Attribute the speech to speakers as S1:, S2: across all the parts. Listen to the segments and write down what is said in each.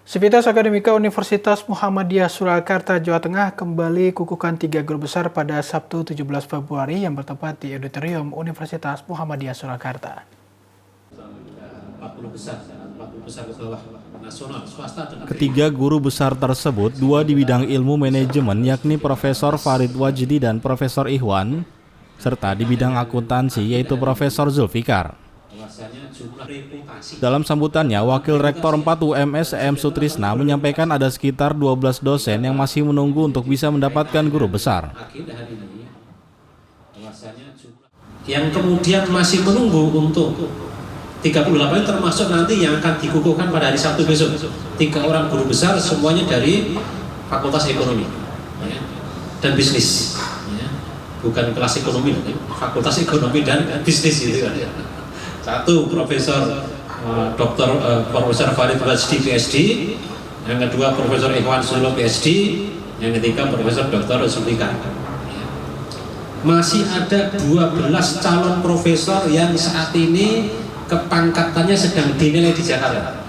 S1: Sivitas Akademika Universitas Muhammadiyah Surakarta, Jawa Tengah kembali kukuhkan 3 guru besar pada Sabtu 17 Februari yang bertempat di Auditorium Universitas Muhammadiyah Surakarta.
S2: 40 besar ke bawah nasional, swasta dan
S3: Ketiga guru besar tersebut, dua di bidang ilmu manajemen yakni Profesor Farid Wajdi dan Profesor Ihwan, serta di bidang akuntansi yaitu Profesor Zulfikar. Dalam sambutannya, Wakil Rektor 4 UMS M. Sutrisna menyampaikan ada sekitar 12 dosen yang masih menunggu untuk bisa mendapatkan guru besar.
S2: Yang kemudian masih menunggu untuk 38 termasuk nanti yang akan dikukuhkan pada hari Sabtu besok. 3 orang guru besar semuanya dari Fakultas Ekonomi dan Bisnis. Bukan kelas ekonomi, Fakultas Ekonomi dan Bisnis itu kan. Satu Profesor Profesor Farid Wajdi PhD, yang kedua Profesor Ihwan Sulo PhD, yang ketiga Profesor Dr. Zulfikar. Masih ada 12 calon profesor yang saat ini kepangkatannya sedang dinilai di Jakarta.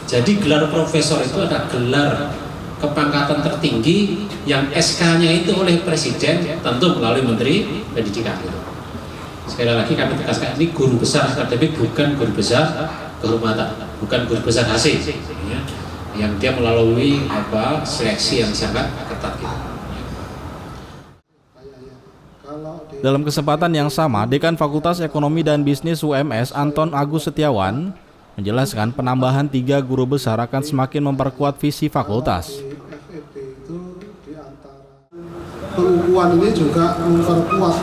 S2: Jadi gelar profesor itu ada gelar kepangkatan tertinggi yang SK-nya itu oleh Presiden, tentu melalui Menteri Pendidikan. Sekali lagi kami tegaskan, ini guru besar akademik, bukan guru besar kehormatan, bukan guru besar hasil, yang dia melalui seleksi yang sangat ketat gitu.
S3: Dalam kesempatan yang sama, Dekan Fakultas Ekonomi dan Bisnis UMS Anton Agus Setiawan menjelaskan penambahan 3 guru besar akan semakin memperkuat visi fakultas.
S4: Pengukuhan ini juga memperkuat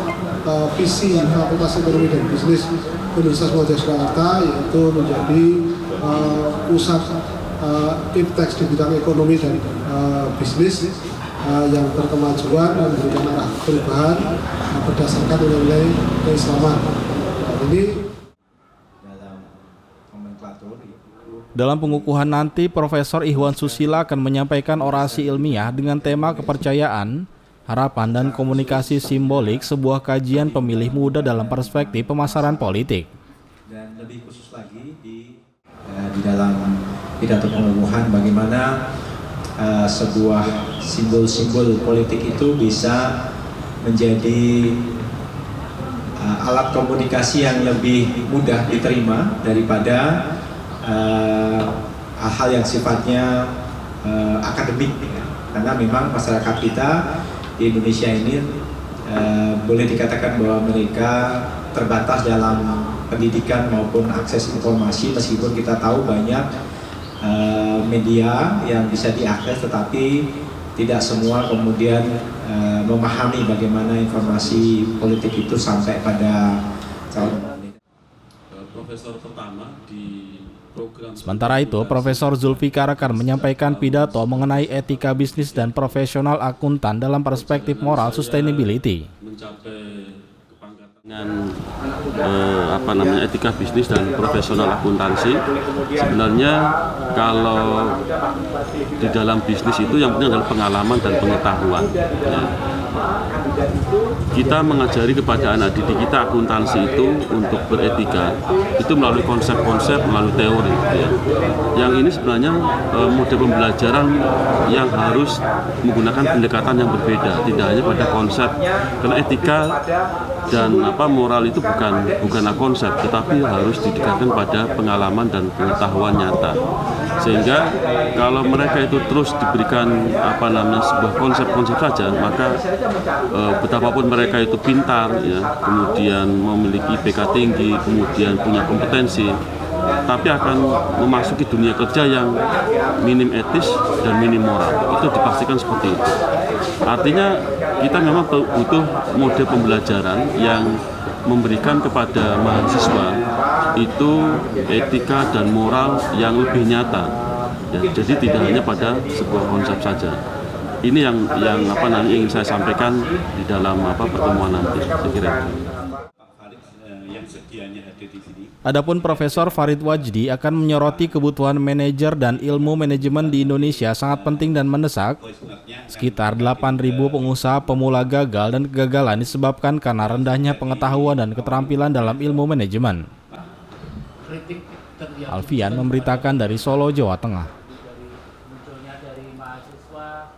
S4: visi Fakultas Ekonomi dan Bisnis Universitas Muhammadiyah Surakarta, yaitu menjadi pusat ipteks di bidang ekonomi dan bisnis yang berkemajuan dan memberikan arah perubahan berdasarkan nilai-nilai keislaman. Dan ini
S3: Dalam pengukuhan nanti, Profesor Ihwan Susila akan menyampaikan orasi ilmiah dengan tema kepercayaan, harapan dan komunikasi simbolik sebuah kajian pemilih muda dalam perspektif pemasaran politik.
S5: Dan lebih khusus lagi di dalam pidato pengukuhan bagaimana sebuah simbol-simbol politik itu bisa menjadi alat komunikasi yang lebih mudah diterima daripada hal yang sifatnya akademik, karena memang masyarakat kita di Indonesia ini boleh dikatakan bahwa mereka terbatas dalam pendidikan maupun akses informasi, meskipun kita tahu banyak media yang bisa diakses, tetapi tidak semua kemudian memahami bagaimana informasi politik itu sampai pada calon
S2: Profesor pertama di program.
S3: Sementara itu, Profesor Zulfikar akan menyampaikan pidato mengenai etika bisnis dan profesional akuntan dalam perspektif moral sustainability.
S6: Mencapai dengan etika bisnis dan profesional akuntansi. Sebenarnya kalau di dalam bisnis itu yang penting adalah pengalaman dan pengetahuan. Kita mengajari kepada anak didik kita akuntansi itu untuk beretika itu melalui konsep-konsep, melalui teori. Yang ini sebenarnya model pembelajaran yang harus menggunakan pendekatan yang berbeda, tidak hanya pada konsep, karena etika dan moral itu bukan konsep, tetapi harus didekatkan pada pengalaman dan pengetahuan nyata. Sehingga kalau mereka itu terus diberikan sebuah konsep-konsep saja, maka betapapun mereka itu pintar, kemudian memiliki IPK tinggi, kemudian punya kompetensi, tapi akan memasuki dunia kerja yang minim etis dan minim moral. Itu dipastikan seperti itu. Artinya kita memang butuh mode pembelajaran yang memberikan kepada mahasiswa itu etika dan moral yang lebih nyata. Jadi tidak hanya pada sebuah konsep saja. Ini yang ingin saya sampaikan di dalam pertemuan nanti, saya kira.
S3: Adapun Profesor Farid Wajdi akan menyoroti kebutuhan manajer dan ilmu manajemen di Indonesia sangat penting dan mendesak. Sekitar 8.000 pengusaha pemula gagal dan kegagalan disebabkan karena rendahnya pengetahuan dan keterampilan dalam ilmu manajemen. Alfian memberitakan dari Solo, Jawa Tengah.
S7: munculnya dari mahasiswa